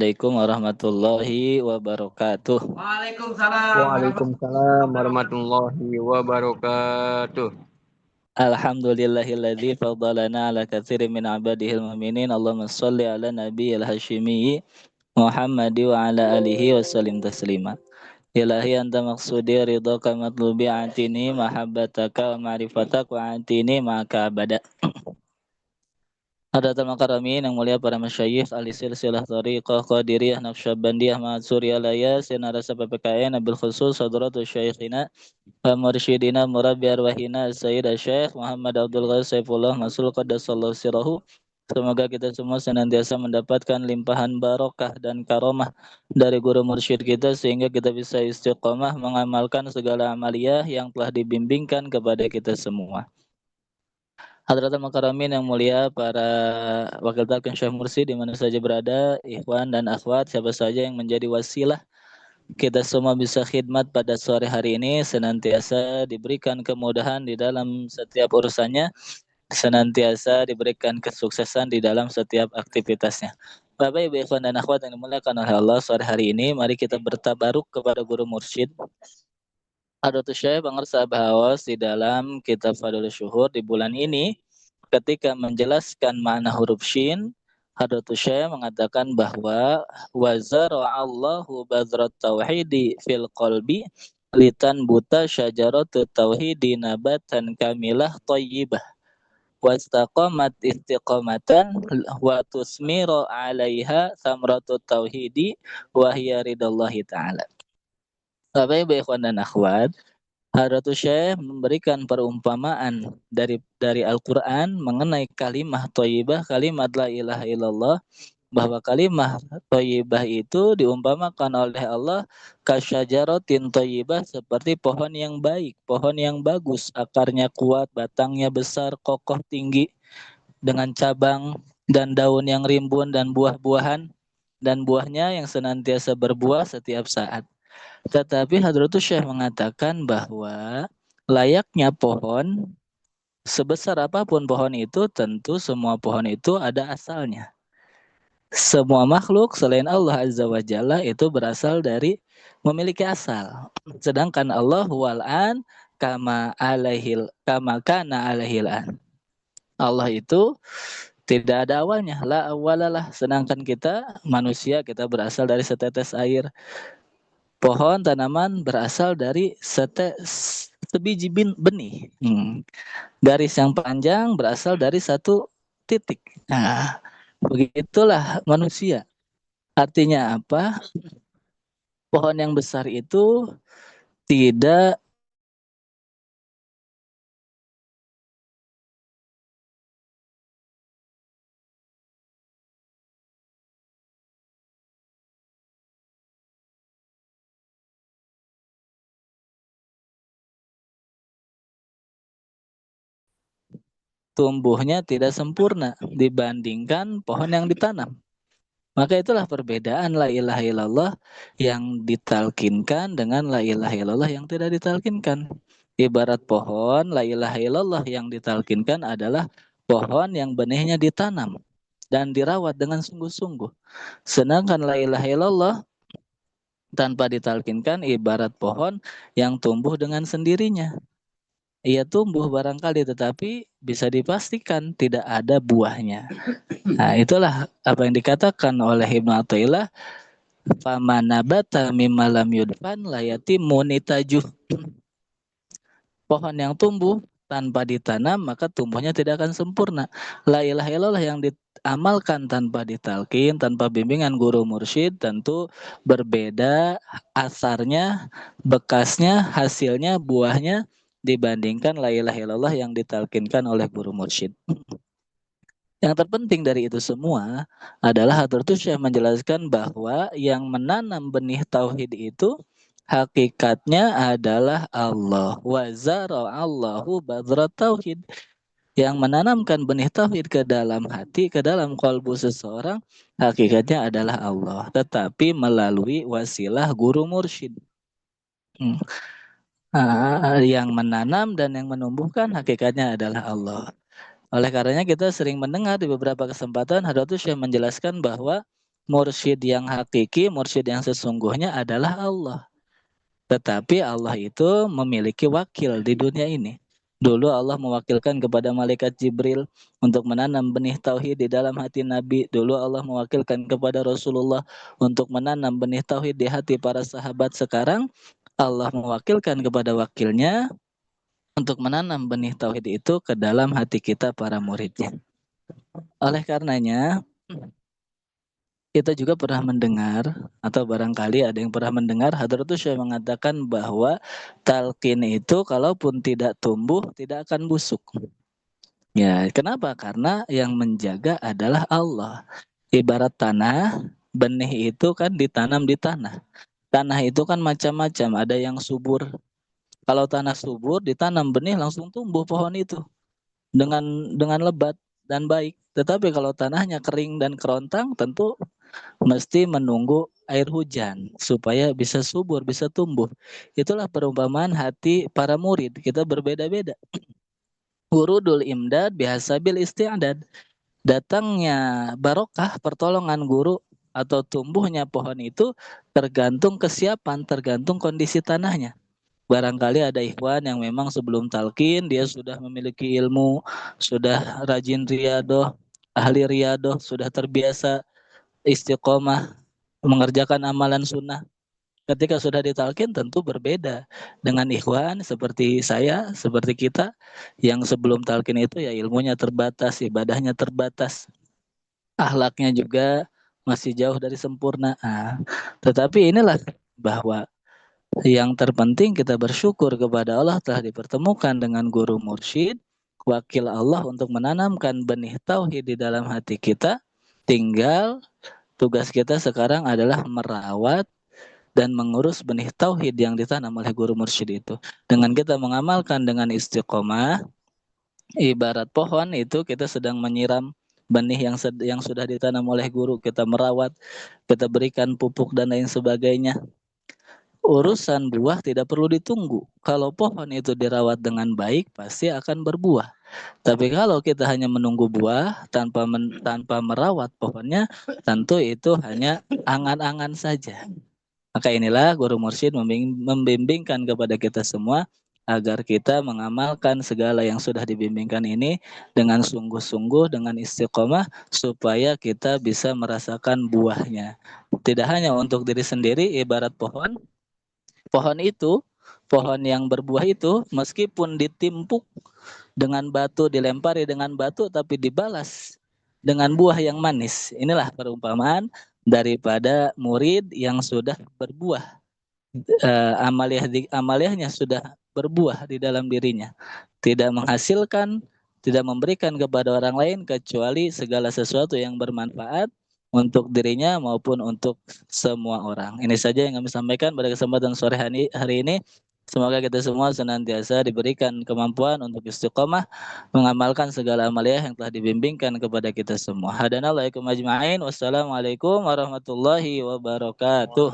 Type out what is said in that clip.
Assalamualaikum warahmatullahi wabarakatuh. Waalaikumsalam warahmatullahi wabarakatuh. Alhamdulillahilladzi faddalana ala katsirin min ibadihil mu'minin. Allahumma shalli ala nabiyil hasyimi Muhammadi wa ala alihi wa sallim taslima. Ilahi anta maqsudi ridhaka matlubi atini mahabbataka wa ma'rifatak wa atini ma'aka abada. Hadatul makaramin yang mulia para masyayikh ahli silsilah tariqah qadiriyah naqsyabandiyah ma'asuriyah layas sinarasa PPKN nabil khusus hadratul syekhina wa mursyidina murabbi arwahina Sayyid Syekh Muhammad Abdul Ghani Saifullah Masul Qaddasallahu sirahu. Semoga kita semua senantiasa mendapatkan limpahan barokah dan karomah dari guru mursyid kita sehingga kita bisa istiqomah mengamalkan segala amaliyah yang telah dibimbingkan kepada kita semua. Hadratul Makaramin yang mulia, para wakil talqin Syekh Mursi di mana saja berada, ikhwan dan akhwat, siapa saja yang menjadi wasilah kita semua bisa khidmat pada sore hari ini, senantiasa diberikan kemudahan di dalam setiap urusannya, senantiasa diberikan kesuksesan di dalam setiap aktivitasnya. Bapak Ibu ikhwan dan akhwat yang dimuliakan oleh Allah, sore hari ini mari kita bertabaruk kepada guru mursyid Hadratus Syekh Bang Sahabawas di dalam kitab Fadlul Syuhur di bulan ini ketika menjelaskan makna huruf shin. Hadratus Syekh mengatakan bahwa wazara'allahu badrat tauhidi fil qalbi litan buta syajaratut tauhidi nabatan kamilah thayyibah wastaqamat istiqamatan wa tusmiru 'alaiha samratut tauhidi wa hiya ridallahi ta'ala. Bapak Ibu ikhwan dan akhwat, Hadratus Syekh memberikan perumpamaan dari Al-Qur'an mengenai kalimah thayyibah, kalimat la ilaha illallah, bahwa kalimah thayyibah itu diumpamakan oleh Allah kasyajaratin thayyibah, seperti pohon yang baik, pohon yang bagus, akarnya kuat, batangnya besar, kokoh, tinggi dengan cabang dan daun yang rimbun dan buah-buahan dan buahnya yang senantiasa berbuah setiap saat. Tetapi Hadratus Syekh mengatakan bahwa layaknya pohon, sebesar apapun pohon itu, tentu semua pohon itu ada asalnya. Semua makhluk selain Allah Azza wa Jalla itu berasal dari memiliki asal. Sedangkan Allah wal'an kama kana alaihil an. Allah itu tidak ada awalnya, la awalalah. Sedangkan kita manusia, kita berasal dari setetes air. Pohon tanaman berasal dari sebiji benih. Garis yang panjang berasal dari satu titik. Nah, begitulah manusia. Artinya apa? Pohon yang besar itu tidak tumbuhnya tidak sempurna dibandingkan pohon yang ditanam. Maka itulah perbedaan la ilaha illallah yang ditalkinkan dengan la ilaha illallah yang tidak ditalkinkan. Ibarat pohon, la ilaha illallah yang ditalkinkan adalah pohon yang benihnya ditanam dan dirawat dengan sungguh-sungguh. Sedangkan la ilaha illallah tanpa ditalkinkan ibarat pohon yang tumbuh dengan sendirinya. Ia tumbuh barangkali tetapi bisa dipastikan tidak ada buahnya. Nah, itulah apa yang dikatakan oleh Ibnu Athaillah, famanabata mimma lam yudfan layati munitajuh. Pohon yang tumbuh tanpa ditanam maka tumbuhnya tidak akan sempurna. La ilaha illallah yang diamalkan tanpa ditalkin, tanpa bimbingan guru mursyid tentu berbeda asarnya, bekasnya, hasilnya, buahnya dibandingkan la ilaha illallah yang ditalkinkan oleh guru mursyid. Yang terpenting dari itu semua adalah Hadratus Syekh menjelaskan bahwa yang menanam benih tauhid itu hakikatnya adalah Allah. Wa zara'allahu badrat tauhid. Yang menanamkan benih tauhid ke dalam hati, ke dalam kalbu seseorang, hakikatnya adalah Allah. Tetapi melalui wasilah guru mursyid. Yang menanam dan yang menumbuhkan hakikatnya adalah Allah. Oleh karenanya kita sering mendengar di beberapa kesempatan Hadratus Syekh menjelaskan bahwa Mursyid yang hakiki, mursyid yang sesungguhnya adalah Allah. Tetapi Allah itu memiliki wakil di dunia ini. Dulu Allah mewakilkan kepada malaikat Jibril untuk menanam benih tauhid di dalam hati Nabi. Dulu Allah mewakilkan kepada Rasulullah untuk menanam benih tauhid di hati para sahabat. Sekarang Allah mewakilkan kepada wakilnya untuk menanam benih tauhid itu ke dalam hati kita para muridnya. Oleh karenanya, kita juga pernah mendengar atau barangkali ada yang pernah mendengar Hadratus Syekh mengatakan bahwa talqin itu kalaupun tidak tumbuh tidak akan busuk. Ya, kenapa? Karena yang menjaga adalah Allah. Ibarat tanah, benih itu kan ditanam di tanah. Tanah itu kan macam-macam, ada yang subur. Kalau tanah subur ditanam benih langsung tumbuh pohon itu dengan lebat dan baik. Tetapi kalau tanahnya kering dan kerontang tentu mesti menunggu air hujan supaya bisa subur, bisa tumbuh. Itulah perumpamaan hati para murid. Kita berbeda-beda. Wurudul imdad bihasabil isti'dad. Datangnya barokah pertolongan guru atau tumbuhnya pohon itu tergantung kesiapan, tergantung kondisi tanahnya. Barangkali ada ikhwan yang memang sebelum talqin dia sudah memiliki ilmu, sudah rajin riyadoh, ahli riyadoh, sudah terbiasa istiqomah mengerjakan amalan sunnah. Ketika sudah ditalkin tentu berbeda dengan ikhwan seperti saya, seperti kita yang sebelum talkin itu ya ilmunya terbatas, ibadahnya terbatas, akhlaknya juga masih jauh dari sempurna. Tetapi inilah bahwa yang terpenting kita bersyukur kepada Allah telah dipertemukan dengan guru mursyid, wakil Allah untuk menanamkan benih tauhid di dalam hati kita. Tinggal tugas kita sekarang adalah merawat dan mengurus benih tauhid yang ditanam oleh guru mursyid itu. Dengan kita mengamalkan dengan istiqomah, ibarat pohon itu kita sedang menyiram benih yang sudah ditanam oleh guru, kita merawat, kita berikan pupuk dan lain sebagainya. Urusan buah tidak perlu ditunggu. Kalau pohon itu dirawat dengan baik, pasti akan berbuah. Tapi kalau kita hanya menunggu buah tanpa merawat pohonnya, tentu itu hanya angan-angan saja. Maka inilah guru mursyid membimbingkan kepada kita semua agar kita mengamalkan segala yang sudah dibimbingkan ini dengan sungguh-sungguh, dengan istiqomah, supaya kita bisa merasakan buahnya. Tidak hanya untuk diri sendiri, ibarat pohon itu, pohon yang berbuah itu, meskipun ditimpuk dengan batu, dilempari dengan batu, tapi dibalas dengan buah yang manis. Inilah perumpamaan daripada murid yang sudah berbuah. Amaliyahnya sudah berbuah di dalam dirinya. Tidak menghasilkan, tidak memberikan kepada orang lain kecuali segala sesuatu yang bermanfaat untuk dirinya maupun untuk semua orang. Ini saja yang kami sampaikan pada kesempatan sore hari ini. Semoga kita semua senantiasa diberikan kemampuan untuk istiqomah mengamalkan segala amaliyah yang telah dibimbingkan kepada kita semua. Hadanallahu ajma'in. Wassalamualaikum warahmatullahi wabarakatuh.